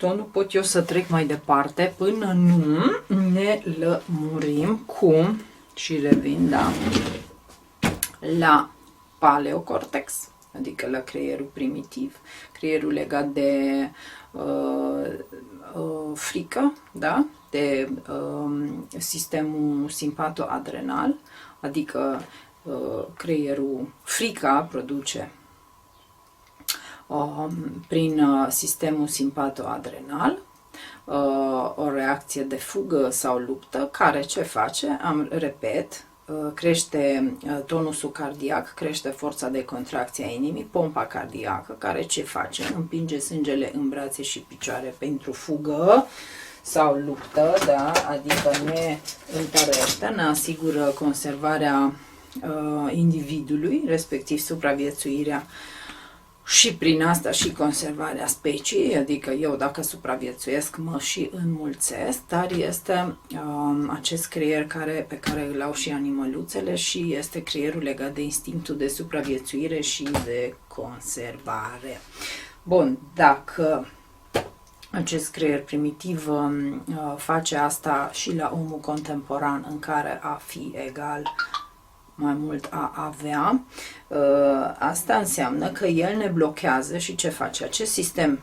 tot nu pot eu să trec mai departe până nu ne lămurim cu, și revin, da, la paleocortex, adică la creierul primitiv, creierul legat de frică, da, de sistemul simpatoadrenal, adică creierul, frica produce prin sistemul simpatoadrenal o reacție de fugă sau luptă, care ce face? Repet, crește tonusul cardiac, crește forța de contracție a inimii, pompa cardiacă, care ce face? Împinge sângele în brațe și picioare pentru fugă sau luptă, da? Adică ne întărește, ne asigură conservarea individului, respectiv supraviețuirea și prin asta și conservarea speciei, adică eu dacă supraviețuiesc mă și înmulțesc, dar este acest creier pe care îl au și animăluțele și este creierul legat de instinctul de supraviețuire și de conservare. Bun, dacă acest creier primitiv face asta și la omul contemporan, în care a fi egal mai mult a avea, asta înseamnă că el ne blochează și ce face? Acest sistem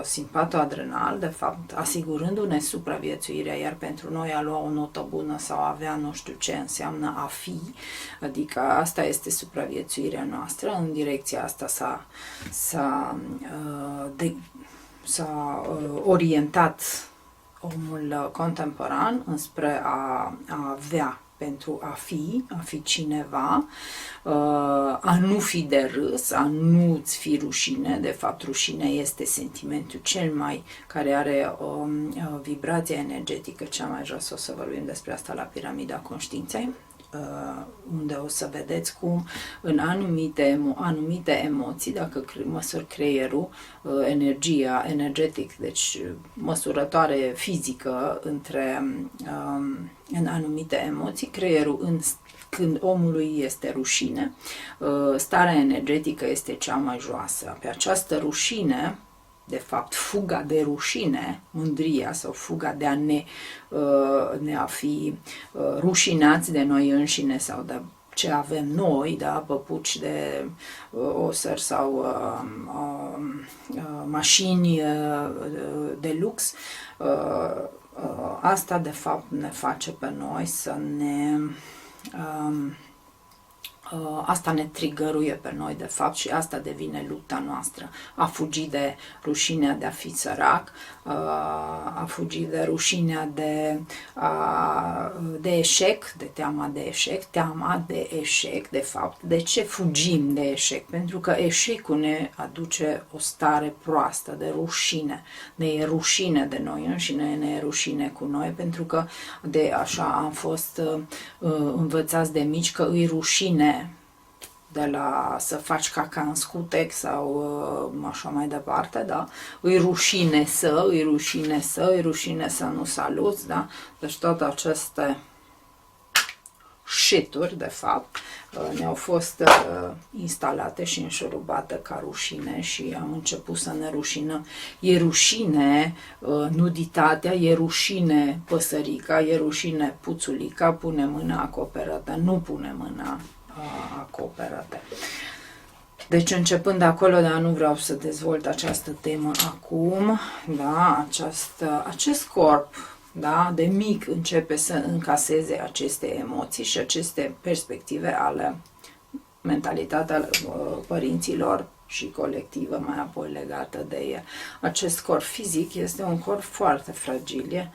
simpatoadrenal, de fapt, asigurându-ne supraviețuirea, iar pentru noi a lua o notă bună sau a avea nu știu ce înseamnă a fi, adică asta este supraviețuirea noastră, în direcția asta s-a orientat omul contemporan înspre a avea, pentru a fi cineva, a nu fi de râs, a nu-ți fi rușine. De fapt, rușinea este sentimentul cel mai, care are o vibrație energetică cea mai jos. O să vorbim despre asta la piramida conștiinței, unde o să vedeți cum în anumite emoții, dacă măsori creierul, energia, energetic, deci măsurătoare fizică în anumite emoții, creierul când omului este rușine, starea energetică este cea mai joasă. Pe această rușine, de fapt, fuga de rușine, mândria sau fuga de a fi rușinați de noi înșine sau de ce avem noi, da, păpuci de oser sau mașini de lux, asta de fapt ne face pe noi să ne asta ne trigăruie pe noi de fapt și asta devine lupta noastră. A fugi de rușinea de a fi sărac, a fugi de rușinea de eșec, de teama de eșec, de fapt. De ce fugim de eșec? Pentru că eșecul ne aduce o stare proastă de rușine. Ne e rușine de noi înșine, ne e rușine cu noi, pentru că de așa am fost învățați de mici că îi rușine de la să faci caca în scutec sau așa mai departe, da? Îi rușine să nu saluți, da? Deci toate aceste shit-uri, de fapt, ne-au fost instalate și înșurubate ca rușine și am început să ne rușinăm. E rușine nuditatea, e rușine păsărica, e rușine puțulica, pune mâna acoperată, nu pune mâna acoperate. Deci începând de acolo, dar nu vreau să dezvolt această temă acum, da, acest corp, da, de mic începe să încaseze aceste emoții și aceste perspective ale mentalitatea părinților și colectivă, mai apoi legată de el. Acest corp fizic este un corp foarte fragil,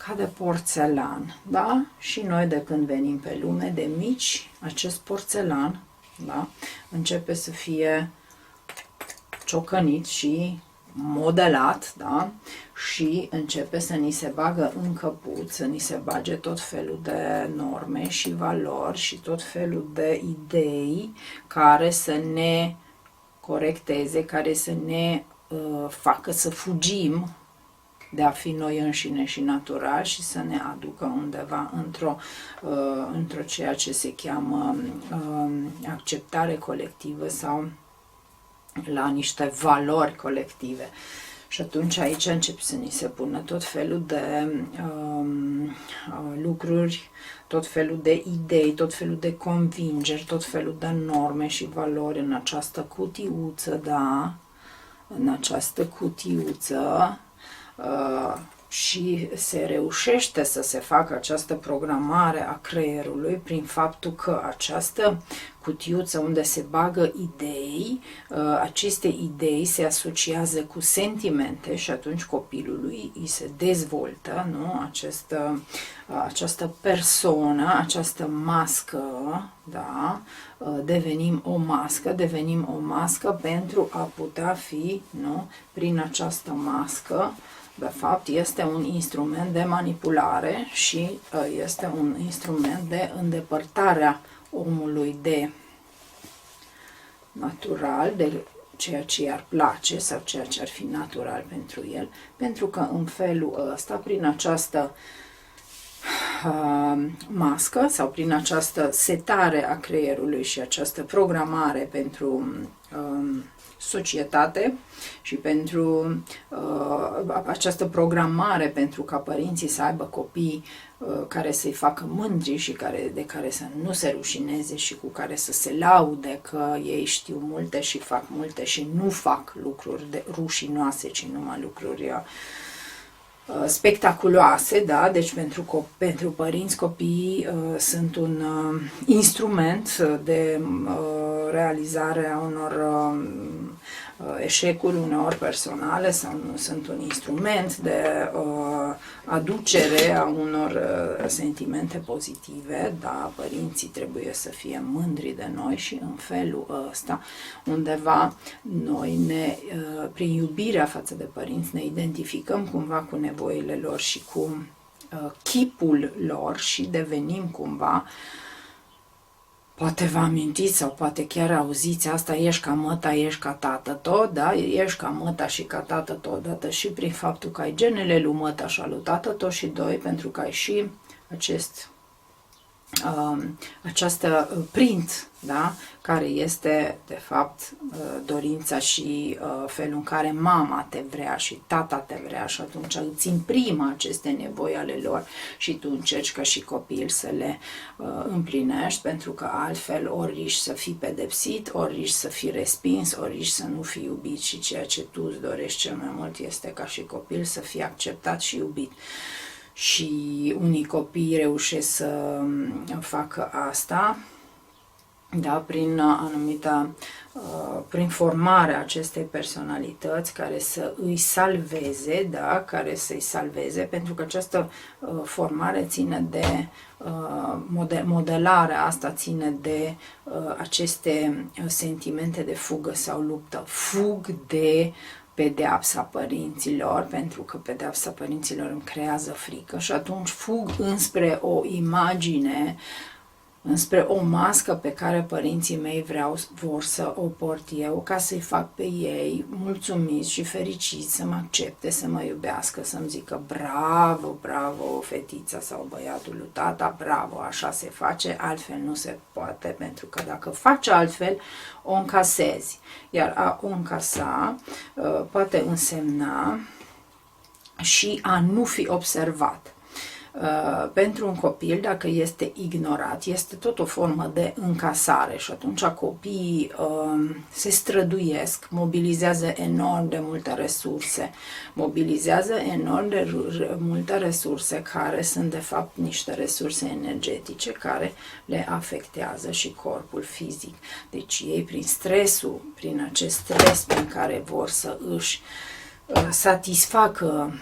ca de porțelan, da? Și noi de când venim pe lume, de mici, acest porțelan, da, începe să fie ciocănit și modelat, da? Și începe să ni se bagă în căput, să ni se bage tot felul de norme și valori și tot felul de idei care să ne corecteze, care să ne facă să fugim de a fi noi înșine și natural și să ne aducă undeva într-o ceea ce se cheamă acceptare colectivă sau la niște valori colective. Și atunci aici începe să ni se pună tot felul de lucruri, tot felul de idei, tot felul de convingeri, tot felul de norme și valori în această cutiuță, da? În această cutiuță și se reușește să se facă această programare a creierului prin faptul că această cutiuță unde se bagă idei, aceste idei se asociază cu sentimente și atunci copilului îi se dezvoltă, nu? Această persoană, această mască, da? Devenim o mască pentru a putea fi, nu? Prin această mască, de fapt, este un instrument de manipulare și este un instrument de îndepărtare a omului de natural, de ceea ce i-ar place sau ceea ce ar fi natural pentru el, pentru că în felul ăsta, prin această mască sau prin această setare a creierului și această programare pentru societate și pentru această programare pentru ca părinții să aibă copii care să-i facă mândri și de care să nu se rușineze și cu care să se laude că ei știu multe și fac multe și nu fac lucruri rușinoase, ci numai lucruri spectaculoase, da? Deci pentru părinți copiii sunt un instrument de realizare a unor eșecuri uneori personale sau nu sunt un instrument de aducere a unor sentimente pozitive, da, părinții trebuie să fie mândri de noi și în felul ăsta undeva noi prin iubirea față de părinți ne identificăm cumva cu nevoile lor și cu chipul lor și devenim cumva. Poate vă amintiți sau poate chiar auziți asta, ești ca măta, ești ca tată tot, da? Ești ca măta și ca tată totodată și prin faptul că ai genele lui măta și al lui tată tot și doi, pentru că ai și această print, da? Care este de fapt dorința și felul în care mama te vrea și tata te vrea și atunci îți imprimă aceste nevoi ale lor și tu încerci ca și copil să le împlinești, pentru că altfel ori riști să fii pedepsit, ori riști să fii respins, ori riști să nu fii iubit și ceea ce tu îți dorești cel mai mult este ca și copil să fii acceptat și iubit. Și unii copii reușesc să facă asta, da, prin formarea acestei personalități care să îi salveze, da, pentru că această formare ține de modelarea asta ține de aceste sentimente de fugă sau luptă. Fug de pedeapsa părinților, pentru că pedeapsa părinților îmi creează frică și atunci fug înspre o imagine, înspre o mască pe care părinții mei vor să o port eu ca să-i fac pe ei mulțumiți și fericiți, să mă accepte, să mă iubească, să-mi zică bravo, bravo, fetița sau băiatul lui tata, bravo, așa se face, altfel nu se poate, pentru că dacă faci altfel, o încasezi. Iar a o încasa poate însemna și a nu fi observat. Pentru un copil, dacă este ignorat, este tot o formă de încasare și atunci copiii se străduiesc, mobilizează enorm de multe resurse, care sunt de fapt niște resurse energetice care le afectează și corpul fizic. Deci ei prin acest stres prin care vor să își satisfacă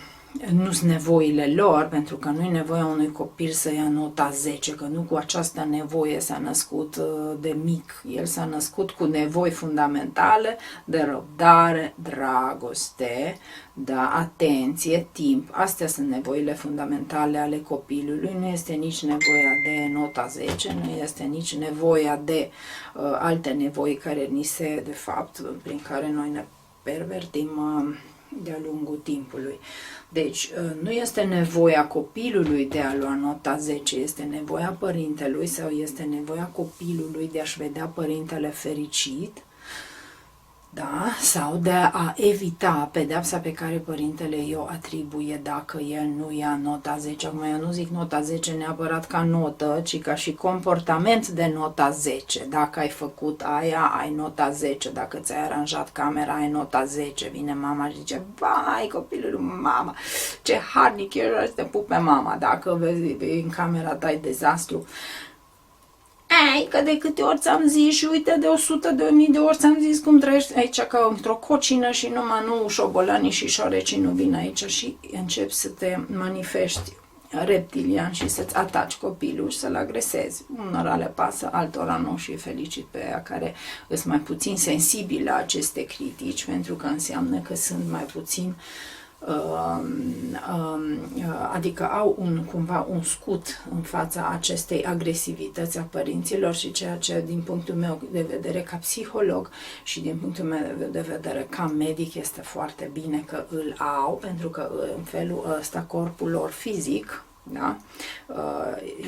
nu-s nevoile lor, pentru că nu e nevoia unui copil să ia nota 10, că nu cu această nevoie s-a născut de mic. El s-a născut cu nevoi fundamentale de răbdare, dragoste, da, atenție, timp. Astea sunt nevoile fundamentale ale copilului. Nu este nici nevoia de nota 10, nu este nici nevoia de alte nevoi care de fapt, prin care noi ne pervertim de-a lungul timpului. Deci, nu este nevoia copilului de a lua nota 10, este nevoia părintelui sau este nevoia copilului de a-și vedea părintele fericit, Da? Sau de a evita pedeapsa pe care părintele o atribuie dacă el nu ia nota 10. Acum eu nu zic nota 10 neapărat ca notă, ci ca și comportament de nota 10. Dacă ai făcut aia, ai nota 10. Dacă ți-ai aranjat camera, ai nota 10. Vine mama și zice, vai copilul lui mama, ce harnic ești, să te pup pe mama. Dacă vezi în camera ta e dezastru, ei, că de câte ori ți-am zis și uite de 100 de mii de ori ți-am zis cum trăiești aici ca într-o cocină și numai nu șobolanii și șorecii nu vin aici și începi să te manifesti reptilian și să-ți ataci copilul și să-l agresezi. Unora le pasă, altora nu și felicit pe aia care sunt mai puțin sensibili la aceste critici pentru că înseamnă că sunt mai puțin adică au cumva un scut în fața acestei agresivități a părinților și ceea ce din punctul meu de vedere ca psiholog și din punctul meu de vedere ca medic este foarte bine că îl au, pentru că în felul ăsta corpul lor fizic, da?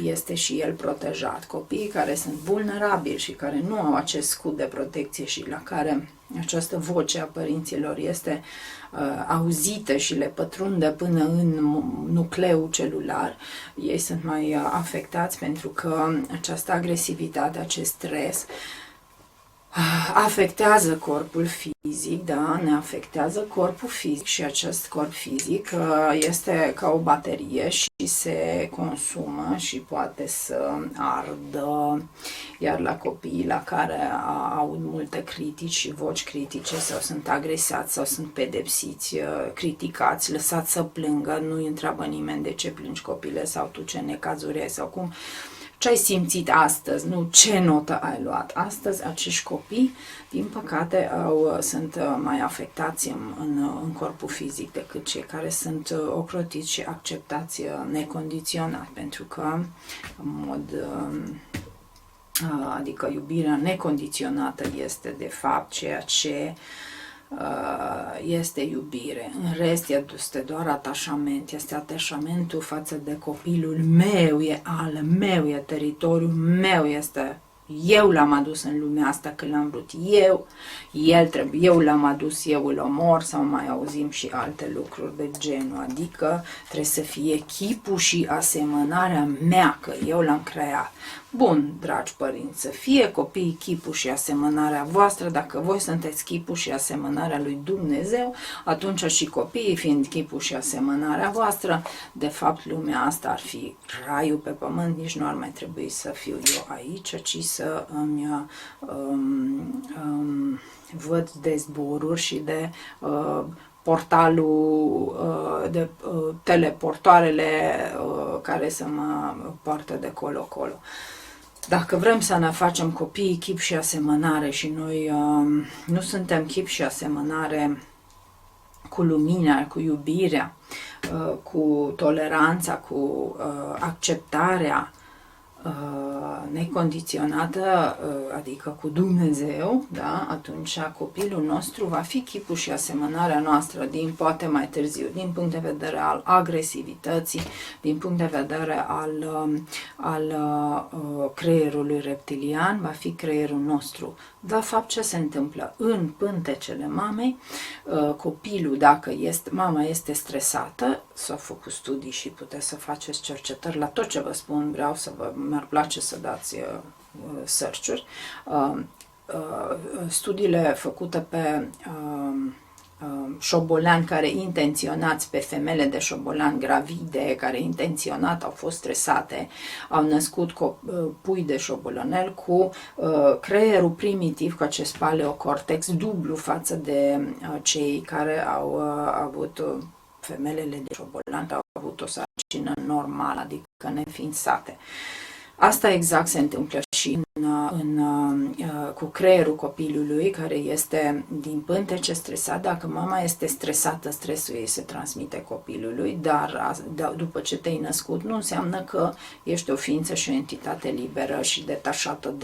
Este și el protejat. Copiii care sunt vulnerabili și care nu au acest scut de protecție și la care această voce a părinților este auzită și le pătrunde până în nucleul celular, ei sunt mai afectați pentru că această agresivitate, acest stres afectează corpul fizic, da, ne afectează corpul fizic și acest corp fizic este ca o baterie și se consumă și poate să ardă, iar la copiii la care au multe critici și voci critice sau sunt agresați sau sunt pedepsiți, criticați, lăsați să plângă, nu îi întreabă nimeni de ce plângi copile sau tu ce necazuri ai sau cum, ce ai simțit astăzi, nu ce notă ai luat. Astăzi acești copii, din păcate, sunt mai afectați în corpul fizic decât cei care sunt ocrotiți și acceptați necondiționat, pentru că, în mod, adică iubirea necondiționată este de fapt ceea ce este iubire. În rest este doar atașament, este atașamentul față de copilul meu, e al meu, e teritoriul meu, este eu l-am adus în lumea asta că l-am vrut eu l-am adus, eu îl omor sau mai auzim și alte lucruri de genul, adică trebuie să fie chipul și asemănarea mea, că eu l-am creat. Bun, dragi părinți, să fie copiii chipul și asemănarea voastră, dacă voi sunteți chipul și asemănarea lui Dumnezeu, atunci și copiii fiind chipul și asemănarea voastră, de fapt lumea asta ar fi raiul pe pământ, nici nu ar mai trebui să fiu eu aici, ci să îmi văd de zboruri și de portalul, de teleportoarele care să mă poartă de colo-colo. Dacă vrem să ne facem copiii chip și asemănare și noi nu suntem chip și asemănare cu lumina, cu iubirea, cu toleranța, cu acceptarea necondiționată, adică cu Dumnezeu, da? Atunci copilul nostru va fi chipul și asemănarea noastră poate mai târziu, din punct de vedere al agresivității, din punct de vedere al creierului reptilian, va fi creierul nostru. De fapt, ce se întâmplă? În pântecele mamei, copilul, dacă mama este stresată, s-au făcut studii și puteți să faceți cercetări la tot ce vă spun, mi-ar place să dați search-uri. Studiile făcute pe șobolani care intenționați, pe femele de șobolani gravide care intenționat au fost stresate, au născut pui de șobolănel cu creierul primitiv, cu acest paleocortex dublu față de cei care au avut, femelele de șobolan au avut o sarcină normală, adică neființate. Asta exact se întâmplă și cu creierul copilului care este din pântece stresat. Dacă mama este stresată, stresul ei se transmite copilului, dar după ce te-ai născut nu înseamnă că ești o ființă și o entitate liberă și detașată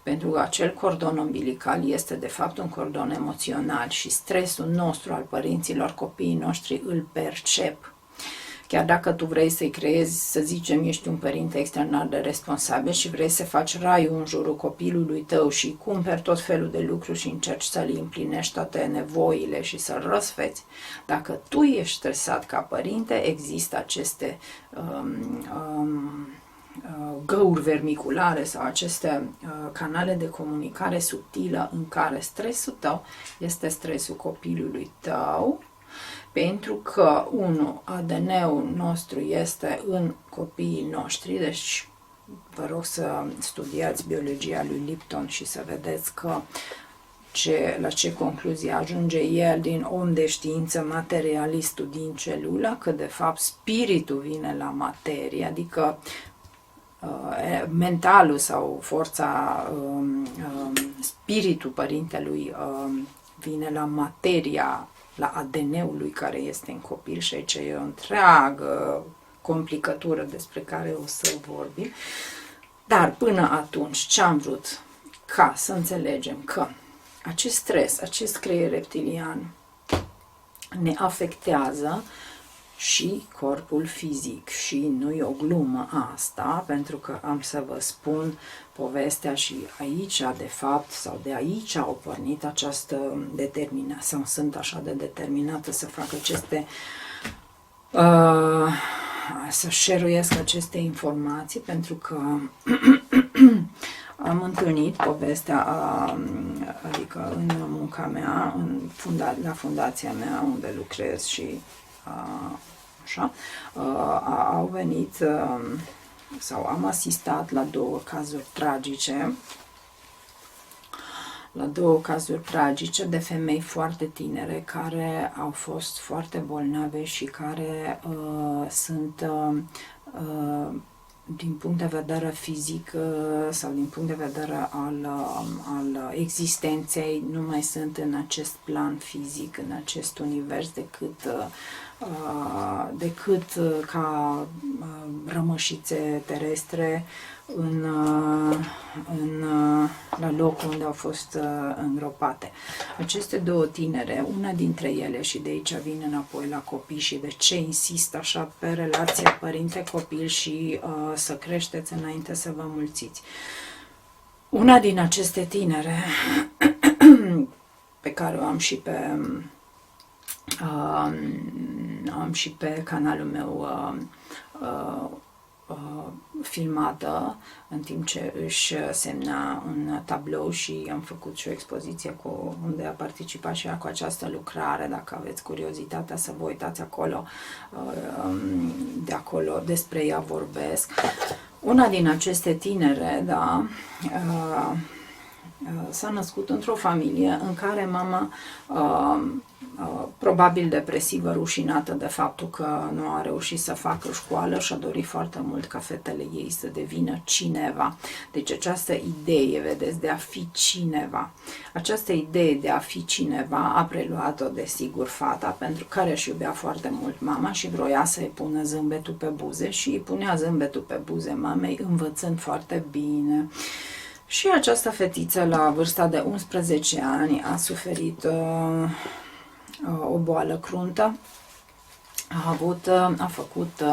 pentru că acel cordon umbilical este de fapt un cordon emoțional și stresul nostru al părinților, copiii noștri îl percep. chiar dacă tu vrei să-i creezi, să zicem, ești un părinte extraordinar de responsabil și vrei să faci raiul în jurul copilului tău și cumperi tot felul de lucruri și încerci să-l împlinești toate nevoile și să-l răsfeți, dacă tu ești stresat ca părinte, există aceste găuri vermiculare sau aceste canale de comunicare subtilă în care stresul tău este stresul copilului tău, pentru că, ADN-ul nostru este în copiii noștri, deci vă rog să studiați biologia lui Lipton și să vedeți că la ce concluzie ajunge el din om de știință, materialistul din celulă, că de fapt spiritul vine la materie, adică mentalul sau forța, spiritul părintelui vine la materia, la ADN-ul lui care este în copil și aici e o întreagă complicătură despre care o să vorbim. Dar până atunci ce am vrut? Ca să înțelegem că acest stres, acest creier reptilian ne afectează și corpul fizic și nu e o glumă asta, pentru că am să vă spun povestea și aici, de fapt, sau de aici au pornit această determinare, sau sunt așa de determinată să fac aceste, să share-uiesc aceste informații, pentru că am întâlnit povestea, adică în munca mea, la fundația mea unde lucrez și așa, au venit sau am asistat la două cazuri tragice de femei foarte tinere care au fost foarte bolnave și care sunt din punct de vedere fizic sau din punct de vedere al existenței, nu mai sunt în acest plan fizic, în acest univers, decât ca rămășițe terestre la locul unde au fost îngropate. Aceste două tinere, una dintre ele, și de aici vin înapoi la copii și de ce insist așa pe relația părinte-copil și să creșteți înainte să vă mulțiți. Una din aceste tinere, pe care o am și pe canalul meu filmată în timp ce își semna un tablou și am făcut și o expoziție unde a participat și ea cu această lucrare, dacă aveți curiozitatea să vă uitați acolo, de acolo despre ea vorbesc. Una din aceste tinere, da, s-a născut într-o familie în care mama, probabil depresivă, rușinată de faptul că nu a reușit să facă școală și a dorit foarte mult ca fetele ei să devină cineva. Deci această idee, vedeți, de a fi cineva, această idee de a fi cineva a preluat-o, desigur, fata, pentru care își iubea foarte mult mama și vroia să-i pună zâmbetul pe buze și îi punea zâmbetul pe buze mamei, învățând foarte bine. Și această fetiță, la vârsta de 11 ani, a suferit o boală cruntă, a făcut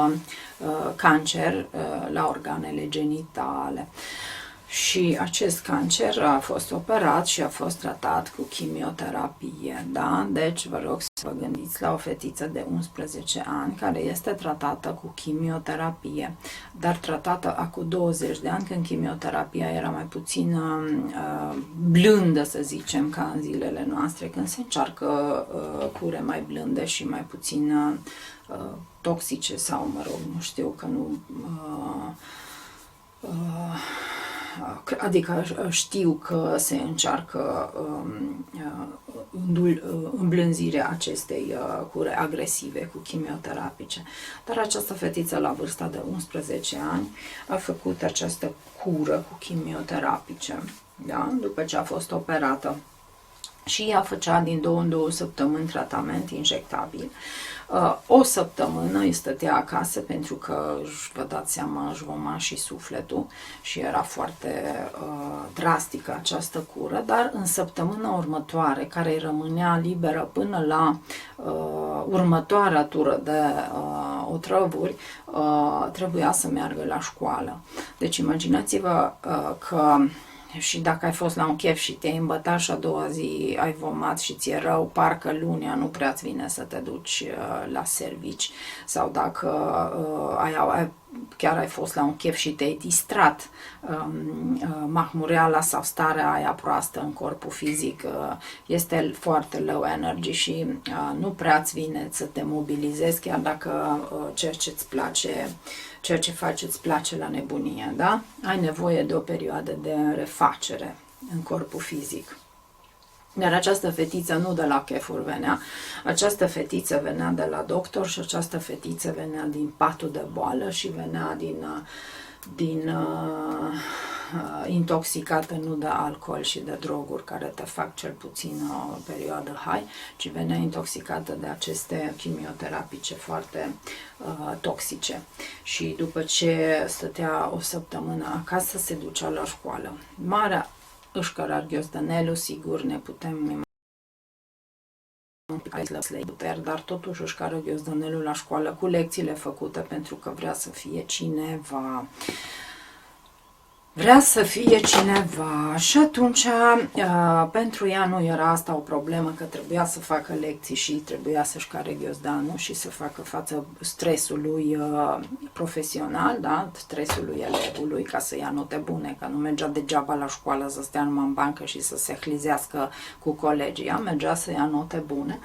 cancer la organele genitale. Și acest cancer a fost operat și a fost tratat cu chimioterapie, da? Deci vă rog să vă gândiți la o fetiță de 11 ani care este tratată cu chimioterapie, dar tratată acum 20 de ani, când chimioterapia era mai puțin blândă, să zicem, ca în zilele noastre, când se încearcă cure mai blânde și mai puțin toxice sau, mă rog, nu știu, că nu... adică știu că se încearcă îmblânzirea acestei cure agresive cu chimioterapice. Dar această fetiță, la vârsta de 11 ani, a făcut această cură cu chimioterapice, da? După ce a fost operată. Și ea făcea din 2 în 2 săptămâni tratament injectabil. O săptămână îi stătea acasă pentru că, vă dați seama, își voma și sufletul și era foarte drastică această cură, dar în săptămâna următoare, care îi rămânea liberă până la următoarea tură de otrăvuri, trebuia să meargă la școală. Deci imaginați-vă că și dacă ai fost la un chef și te-ai îmbătat și a doua zi ai vomat și ți-e rău, parcă lunea nu prea-ți vine să te duci la servici, sau dacă chiar ai fost la un chef și te-ai distrat, mahmureala sau starea aia proastă în corpul fizic este foarte low energy și nu prea-ți vine să te mobilizezi, chiar dacă ceea ce îți place, ceea ce faci îți place la nebunie, da? Ai nevoie de o perioadă de refacere în corpul fizic. Dar această fetiță nu de la chefuri venea, această fetiță venea de la doctor și această fetiță venea din patul de boală și venea intoxicată nu de alcool și de droguri care te fac cel puțin o perioadă high, ci venea intoxicată de aceste chimioterapice foarte toxice. Și după ce stătea o săptămână acasă, se ducea la școală. Marea Îșcărar Ghiosdănelu, sigur ne putem dar totuși Îșcară Ghiosdănelu la școală cu lecțiile făcute pentru că vrea să fie cineva. Vrea să fie cineva și atunci pentru ea nu era asta o problemă, că trebuia să facă lecții și trebuia să-și care ghiozdanul și să facă față stresului profesional, da? Stresului elevului, ca să ia note bune, că nu mergea degeaba la școală să stea numai în bancă și să se hlizească cu colegii, ea mergea să ia note bune.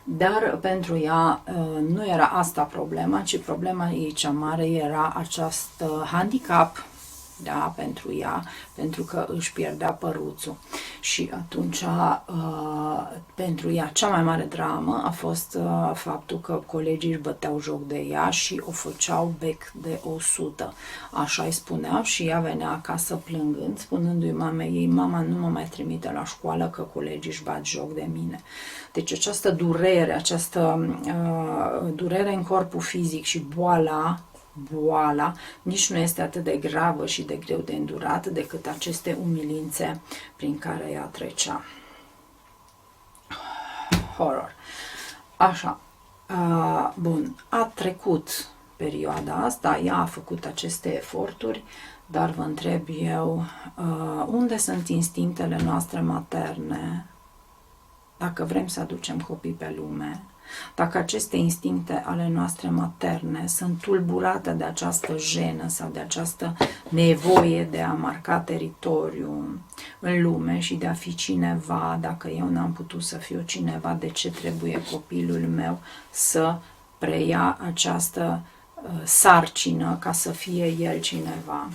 Dar pentru ea nu era asta problema, ci problema ei cea mare era acest handicap, da, pentru ea, pentru că își pierdea păruțul. Și atunci, pentru ea, cea mai mare dramă a fost faptul că colegii își băteau joc de ea și o făceau bec de 100. Așa îi spuneau și ea venea acasă plângând, spunându-i mamei ei, mama nu mă mai trimite la școală că colegii își bat joc de mine. Deci această durere în corpul fizic și boala nici nu este atât de gravă și de greu de îndurat decât aceste umilințe prin care ea trecea. Horror. Așa. Bun. A trecut perioada asta, ea a făcut aceste eforturi, dar vă întreb eu, unde sunt instinctele noastre materne dacă vrem să aducem copii pe lume? Dacă aceste instincte ale noastre materne sunt tulburate de această jenă sau de această nevoie de a marca teritoriu în lume și de a fi cineva, dacă eu n-am putut să fiu cineva, de ce trebuie copilul meu să preia această sarcină ca să fie el cineva?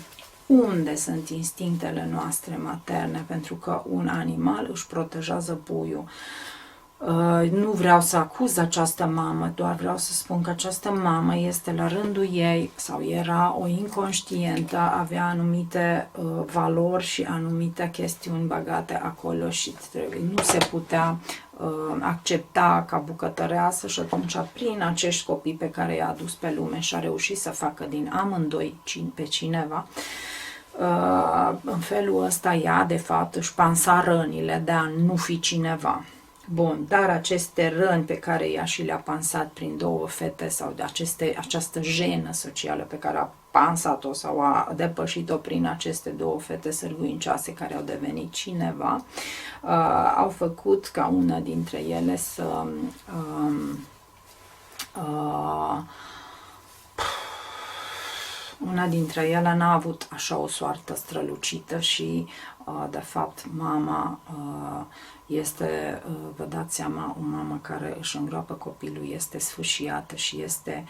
Unde sunt instinctele noastre materne? Pentru că un animal își protejează puiul. Nu vreau să acuz această mamă, doar vreau să spun că această mamă este la rândul ei, sau era o inconștientă, avea anumite valori și anumite chestiuni bagate acolo și nu se putea accepta ca bucătăreasă și atunci prin acești copii pe care i-a adus pe lume și a reușit să facă din amândoi pe cineva, în felul ăsta ea de fapt își pansa rănile de a nu fi cineva. Bun, dar aceste răni pe care ea și le-a pansat prin două fete sau de această jenă socială pe care a pansat-o sau a depășit-o prin aceste două fete sârguincioase care au devenit cineva, au făcut ca una dintre ele să una dintre ele n-a avut așa o soartă strălucită și de fapt mama este, vă dați seama, o mamă care își îngroapă copilul este sfâșiată și este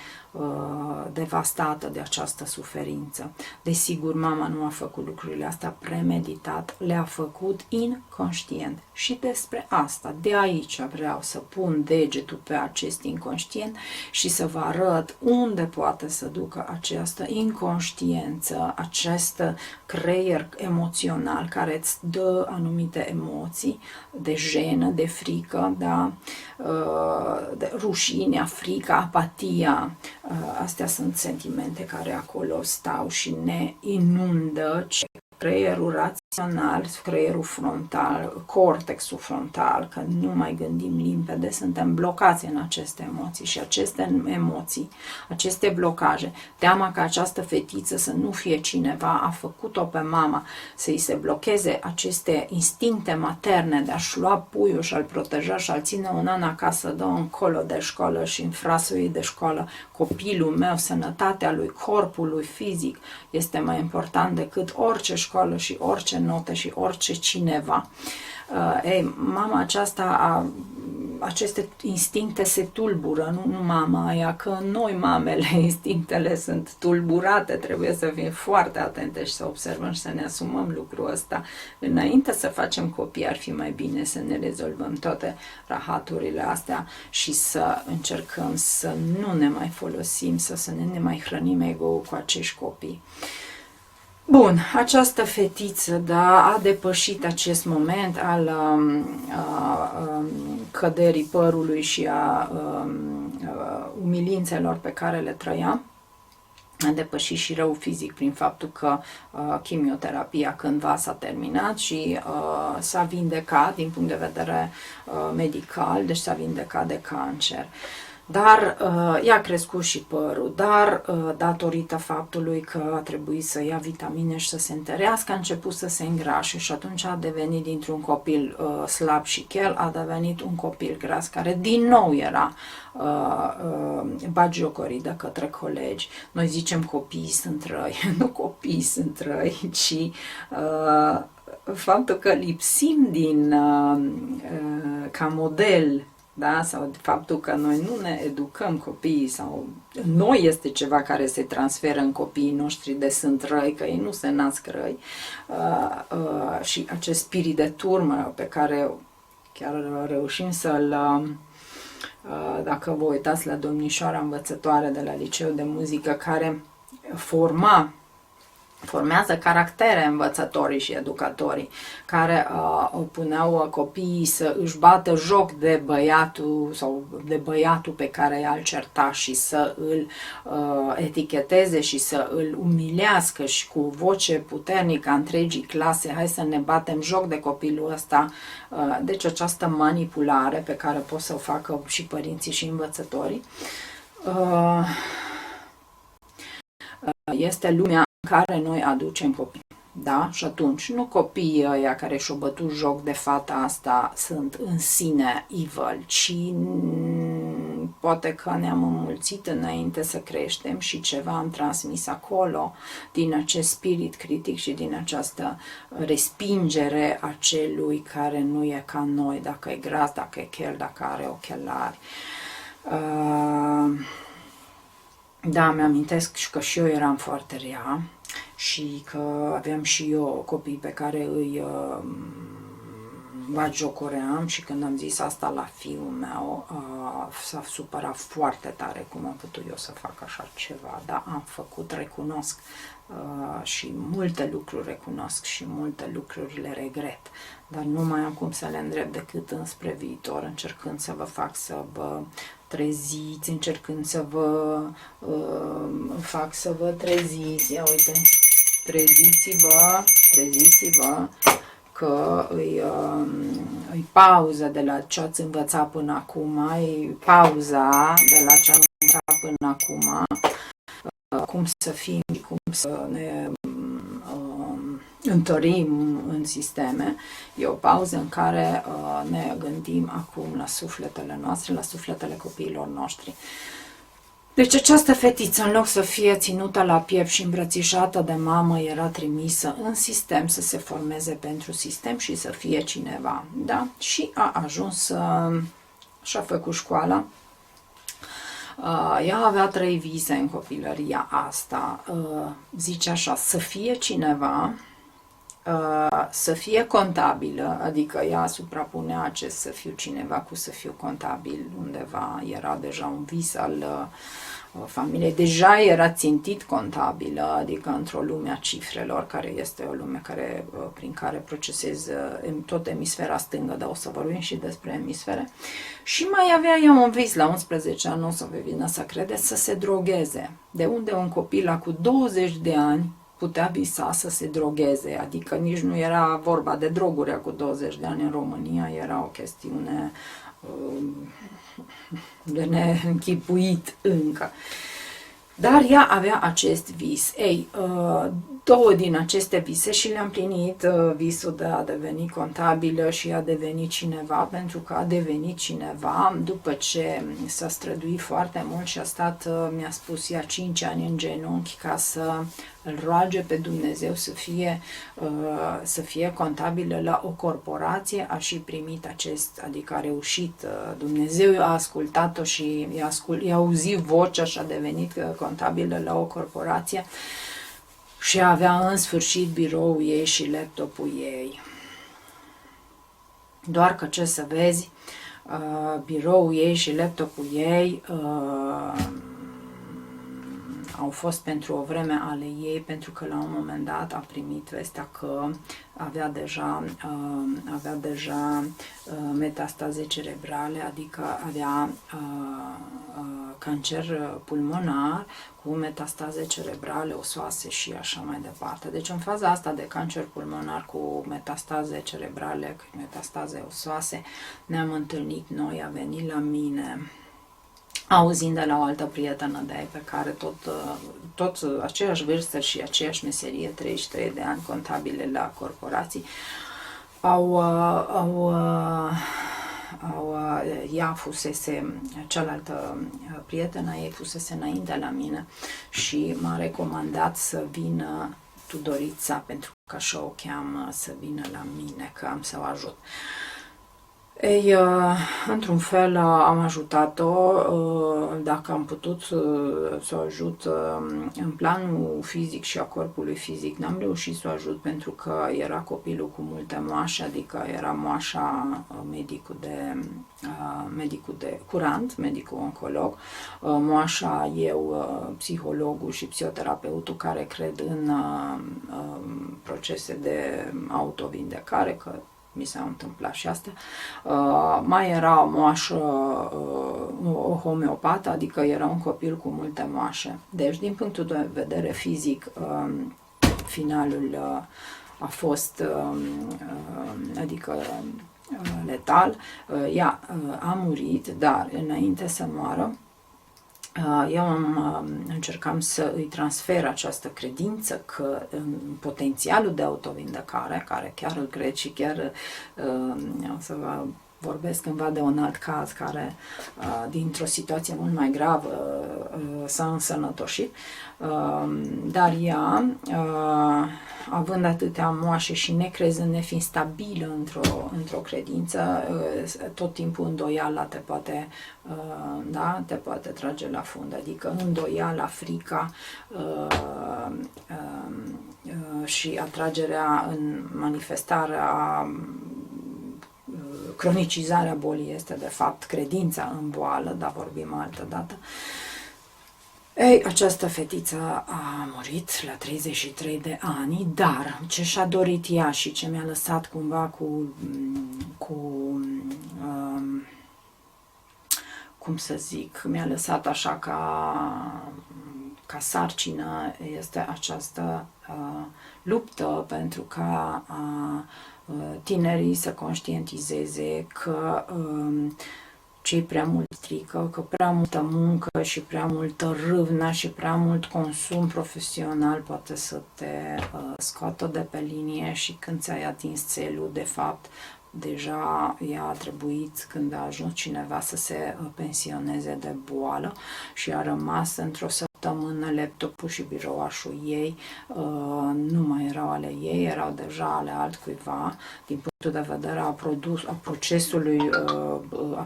devastată de această suferință. Desigur, mama nu a făcut lucrurile astea premeditat, le-a făcut inconștient. Și despre asta, de aici vreau să pun degetul pe acest inconștient și să vă arăt unde poate să ducă această inconștiență, acest creier emoțional care îți dă anumite emoții, de jenă, de frică, da? De rușinea, frica, apatia. Astea sunt sentimente care acolo stau și ne inundă creierul rațional, creierul frontal, cortexul frontal, că nu mai gândim limpede, suntem blocați în aceste emoții și aceste emoții, aceste blocaje, teama că această fetiță să nu fie cineva, a făcut-o pe mama să-i se blocheze aceste instincte materne de a-și lua puiul și a-l proteja și a-l ține un an acasă, dă încolo de școală și în frasul ei de școală, copilul meu, sănătatea lui, corpul lui fizic este mai important decât orice școală și orice note și orice cineva. Ei, mama aceasta, aceste instincte se tulbură, nu mama aia, că noi mamele, instinctele sunt tulburate, trebuie să fim foarte atente și să observăm și să ne asumăm lucrul ăsta. Înainte să facem copii, ar fi mai bine să ne rezolvăm toate rahaturile astea și să încercăm să nu ne mai folosim, să ne mai hrănim ego-ul cu acești copii. Bun, această fetiță, da, a depășit acest moment al căderii părului și a umilințelor pe care le trăia. A depășit și răul fizic prin faptul că chimioterapia cândva s-a terminat și s-a vindecat din punct de vedere medical, deci s-a vindecat de cancer. Dar i-a crescut și părul, dar datorită faptului că a trebuit să ia vitamine și să se întărească, a început să se îngrașe și atunci a devenit dintr-un copil slab și chel, a devenit un copil gras care din nou era bagiocorit de către colegi. Noi zicem copiii sunt răi, nu copiii sunt răi, ci faptul că lipsim din ca model, da? Sau faptul că noi nu ne educăm copiii sau noi este ceva care se transferă în copiii noștri de sunt răi, că ei nu se nasc răi, și acest spirit de turmă pe care chiar reușim să-l, dacă vă uitați la domnișoara învățătoare de la Liceul de Muzică, care formează caractere învățătorii și educatorii, care puneau copiii să își bată joc de băiatul sau de băiatul pe care i-ar certa și să îl eticheteze și să îl umilească și cu voce puternică a întregii clase, hai să ne batem joc de copilul ăsta. Deci această manipulare pe care pot să o facă și părinții și învățătorii este lumea în care noi aducem copii. Da? Și atunci, nu copiii ăia care și-au bătut joc de fata asta sunt în sine evil, ci poate că ne-am înmulțit înainte să creștem și ceva am transmis acolo din acest spirit critic și din această respingere a celui care nu e ca noi, dacă e gras, dacă e chel, dacă are ochelari. Da, mi-amintesc că și eu eram foarte rea și că aveam și eu copii pe care îi bagiocoream și când am zis asta la fiul meu, s-a supărat foarte tare cum am putut eu să fac așa ceva, dar am făcut, recunosc și multe lucruri recunosc și multe lucruri le regret, dar nu mai am cum să le îndrept decât înspre viitor, încercând să vă fac să vă treziți, încercând să vă fac să vă treziți. Ia uite, treziți-vă că îi pauză de la ce ați învățat până acum, e pauza de la ce am învățat până acum, cum să fim și cum să ne întărim în sisteme. E o pauză în care ne gândim acum la sufletele noastre, la sufletele copiilor noștri. Deci această fetiță, în loc să fie ținută la piept și îmbrățișată de mamă, era trimisă în sistem să se formeze pentru sistem și să fie cineva. Da? Și a ajuns și-a făcut școala. Ea avea 3 vise în copilăria asta. Zice așa, să fie cineva, să fie contabilă, adică ea suprapunea acest să fiu cineva cu să fiu contabil, undeva era deja un vis al familiei, deja era țintit contabilă, adică într-o lume a cifrelor, care este o lume care, prin care procesez tot emisfera stângă, dar o să vorbim și despre emisfere. Și mai avea ea un vis la 11 ani, nu o să vă vină să credeți, să se drogheze. De unde un copil cu 20 de ani putea visa să se drogheze, adică nici nu era vorba de droguri cu 20 de ani în România, era o chestiune de neînchipuit încă. Dar ea avea acest vis. Ei, două din aceste vise și le-a împlinit, visul de a deveni contabilă și a deveni cineva, pentru că a devenit cineva după ce s-a străduit foarte mult și a stat, mi-a spus ea, 5 ani în genunchi ca să îl roage pe Dumnezeu să fie contabilă la o corporație, a și primit acest, adică a reușit, Dumnezeu a ascultat-o și i-a auzit vocea și a devenit contabilă la o corporație și avea în sfârșit biroul ei și laptopul ei. Doar că, ce să vezi, biroul ei și laptopul ei au fost pentru o vreme ale ei, pentru că la un moment dat a primit vestea că avea deja metastaze cerebrale, adică avea cancer pulmonar cu metastaze cerebrale, osoase și așa mai departe. Deci în faza asta de cancer pulmonar cu metastaze cerebrale, cu metastaze osoase, ne-am întâlnit noi, a venit la mine, auzind de la o altă prietenă de-aia pe care tot aceeași vârstă și aceeași meserie, 33 de ani, contabile la corporații, ea fusese, cealaltă prietenă ei fusese înainte la mine și m-a recomandat să vină Tudorița, pentru că așa o cheamă, să vină la mine, că am să o ajut. Ei, într-un fel am ajutat-o, dacă am putut să o ajut în planul fizic și a corpului fizic, n-am reușit să o ajut pentru că era copilul cu multe moașe, adică era moașa medicul de curant, medicul oncolog, moașa eu, psihologul și psihoterapeutul care cred în procese de autovindecare, că mi s-a întâmplat și asta. Mai era o moașă, o homeopată, adică era un copil cu multe moașe. Deci, din punctul de vedere fizic, finalul a fost, adică letal. Ea a murit, dar înainte să moară, eu încercam să îi transfer această credință că în potențialul de autovindecare, care chiar îl cred și chiar o să vă vorbesc cândva de un alt caz care dintr-o situație mult mai gravă s-a însănătoșit, dar ea, având atâtea moașe și necrezând, nefiind stabilă într-o credință, tot timpul îndoiala te poate trage la fund, adică îndoiala, frica și atragerea în manifestarea, cronicizarea bolii este de fapt credința în boală, dar vorbim altă dată. Ei, această fetiță a murit la 33 de ani, dar ce și-a dorit ea și ce mi-a lăsat cumva cum să zic, mi-a lăsat așa ca sarcină, este această luptă pentru ca tinerii să conștientizeze că ce prea mult strică, că prea multă muncă și prea multă râvnă și prea mult consum profesional poate să te scoată de pe linie și când ți-ai atins țelul, de fapt, deja ea a trebuit, când a ajuns cineva să se pensioneze de boală și a rămas într-o săptămână laptopul și birouașul ei nu mai erau ale ei, erau deja ale altcuiva. Din punctul de vedere a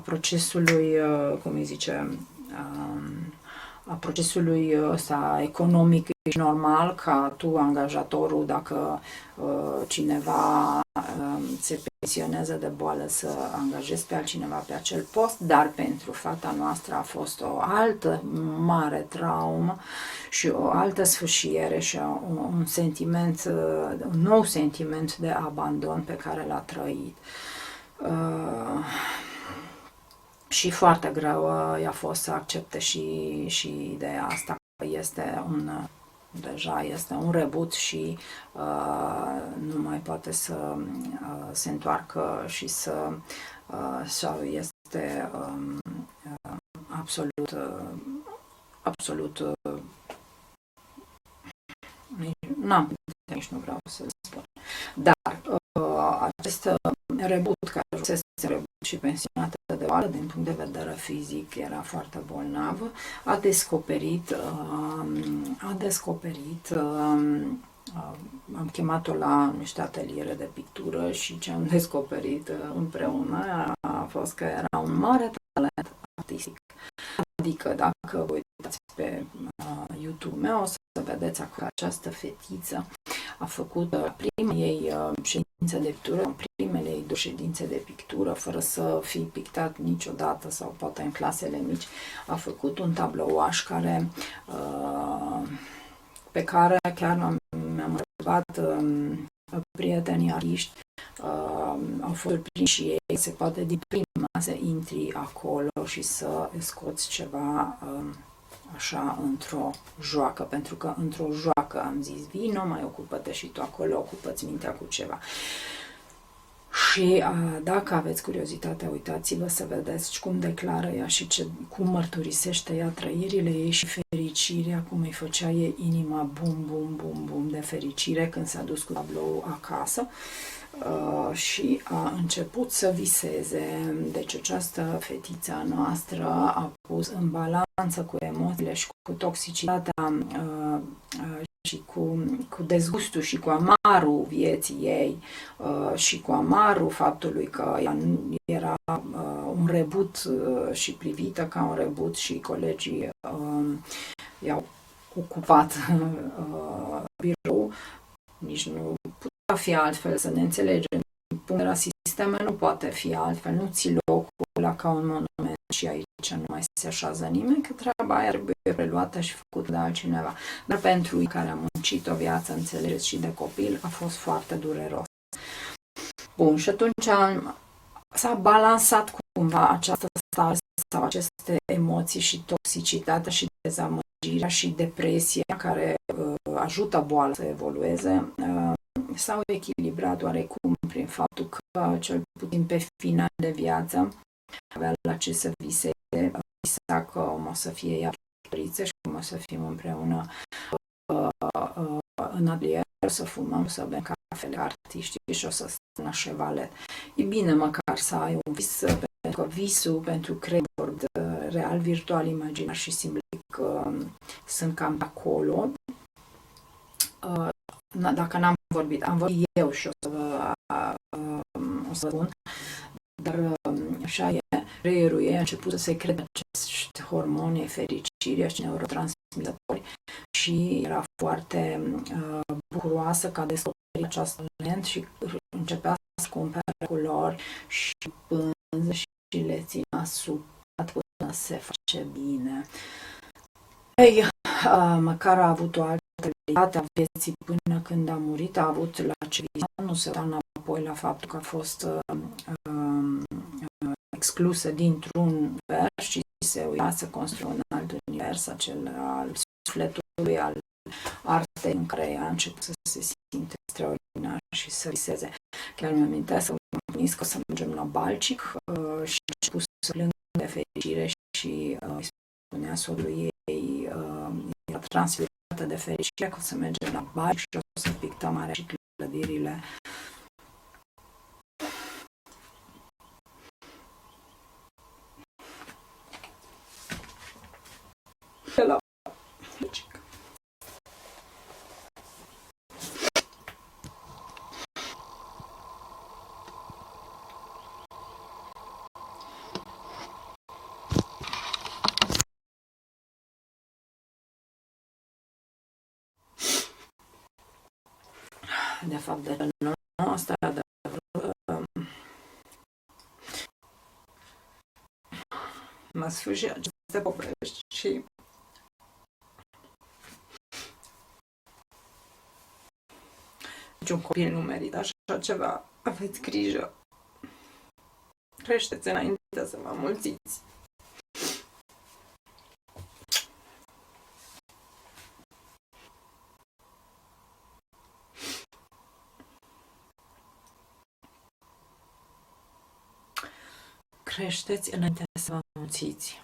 procesului, cum îi zice, a procesului ăsta economic, e normal ca tu, angajatorul, dacă cineva se pensionează de boală, să angajezi pe altcineva pe acel post, dar pentru fata noastră a fost o altă mare traumă și o altă sfâșiere și un nou sentiment de abandon pe care l-a trăit. Și foarte greu i-a fost să accepte și ideea asta, că este deja este un reboot și nu mai poate să se întoarcă și sau este absolut nici nu vreau să spun. Dar acest reboot, care fusese reboot și pensionată de boală din punct de vedere fizic, era foarte bolnavă, a descoperit am chemat-o la niște ateliere de pictură și ce am descoperit împreună a fost că era un mare talent artistic. Adică dacă vă uitați pe YouTube meu, o să vedeți că această fetiță a făcut prima ei ședință de pictură, primele ei 2 ședințe de pictură, fără să fi pictat niciodată sau poate în clasele mici, a făcut un tablouaș pe care chiar mi-am întrebat prietenii artiști, au fost surprinși și ei, se poate din prima să intri acolo și să scoți ceva așa într-o joacă, pentru că într-o joacă am zis, vino, mai ocupă-te și tu acolo, ocupă-ți mintea cu ceva. Și dacă aveți curiozitatea, uitați-vă să vedeți cum declară ea și cum mărturisește ea trăirile ei și fericirea, cum îi făcea ei inima bum, bum, bum, bum de fericire când s-a dus cu tablou acasă. Și a început să viseze. Deci această fetiță noastră a pus în balanță cu emoțiile și cu toxicitatea și cu dezgustul și cu amarul vieții ei și cu amarul faptului că ea era un reboot și privită ca un reboot și colegii i-au ocupat birou, nici nu putea fi altfel, să ne înțelegem. Din punct de vedere sisteme nu poate fi altfel, nu ții locul ăla ca un monument și aici nu mai se așează nimeni, că treaba aia trebuie preluată și făcută de altcineva. Dar pentru ei care a muncit o viață, înțelegeți, și de copil, a fost foarte dureros. Bun, și atunci s-a balansat cumva această stare sau aceste emoții și toxicitatea și dezamăgirea și depresia care ajută boala să evolueze, s-au echilibrat oarecum prin faptul că, cel puțin pe final de viață, avea la ce să visa că o să fie ea și că o să fim împreună în atelier, să fumăm, să bem cafele artiști și o să stăm la șevalet. E bine măcar să ai un vis, pentru că visul pentru creierul real, virtual, imaginar și simbolic sunt cam acolo. Dacă n-am vorbit, am vorbit eu și o să spun, dar așa e, creierul ei a început să secrete acești hormoni fericirii și neurotransmițători și era foarte bucuroasă că a descoperit acest talent și începea să cumpere culori și pânze și le ținea sudat până se face bine. Ei, măcar a avut o altă realitate a vieții până când a murit, a avut la ce visa, nu se uita înapoi la faptul că a fost exclusă dintr-un univers și se uita să construie un alt univers, acel al sufletului, al artei, în care ea a început să se simte extraordinar și să viseze. Chiar mi-am amintesc că m-am gândit că o să mergem la Balcic și a început să plângă de fericire și îi spunea soțului ei, era transferată de fericire că o să mergem la Balcic și o să pictăm are și clădirile. La Balcic. De fapt, de nu asta de mă sfârșit aceste povești și niciun copil nu merită așa ceva. Aveți grijă. Creșteți înainte să vă mulțiți. creșteți înainte să vă mulțiți.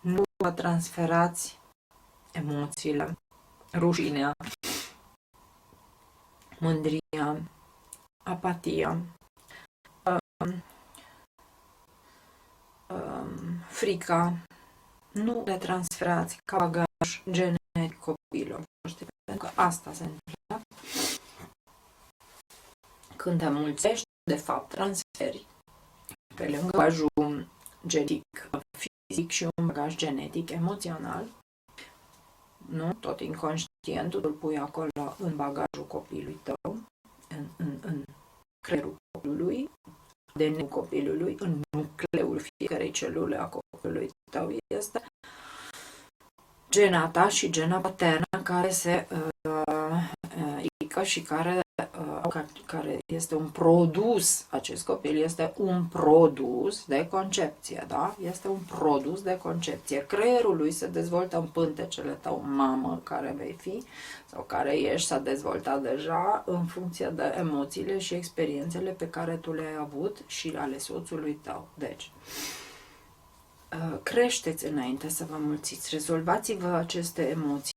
Nu vă transferați emoțiile, rușinea, mândria, apatia, frica. Nu le transferați ca bagaj genetic copiilor voștri, pentru că asta se întâmplă. Când te mulțești, de fapt, transferi pe lângă bagajul genetic fizic și un bagaj genetic emoțional. Nu? Tot inconștientul îl pui acolo în bagajul copilului tău, în creierul copilului, ADN-ul copilului, în nucleul fiecarei celule a copilului tău este gena ta și gena paternă care se ică și care este un produs, acest copil este un produs de concepție, da? Este un produs de concepție. Creierul lui se dezvoltă în pântecele tău, mamă, care vei fi sau care ești, s-a dezvoltat deja în funcție de emoțiile și experiențele pe care tu le-ai avut și ale soțului tău. Deci, creșteți înainte să vă mulțiți, rezolvați-vă aceste emoții